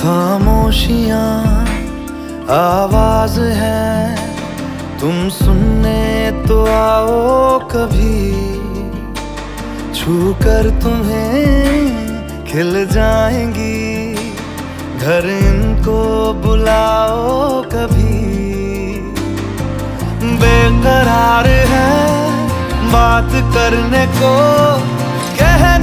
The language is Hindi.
खामोशियाँ आवाज है, तुम सुनने तो आओ कभी। छू कर तुम्हें खिल जाएंगी, घर इनको बुलाओ कभी। बेकरार है बात करने को, कहने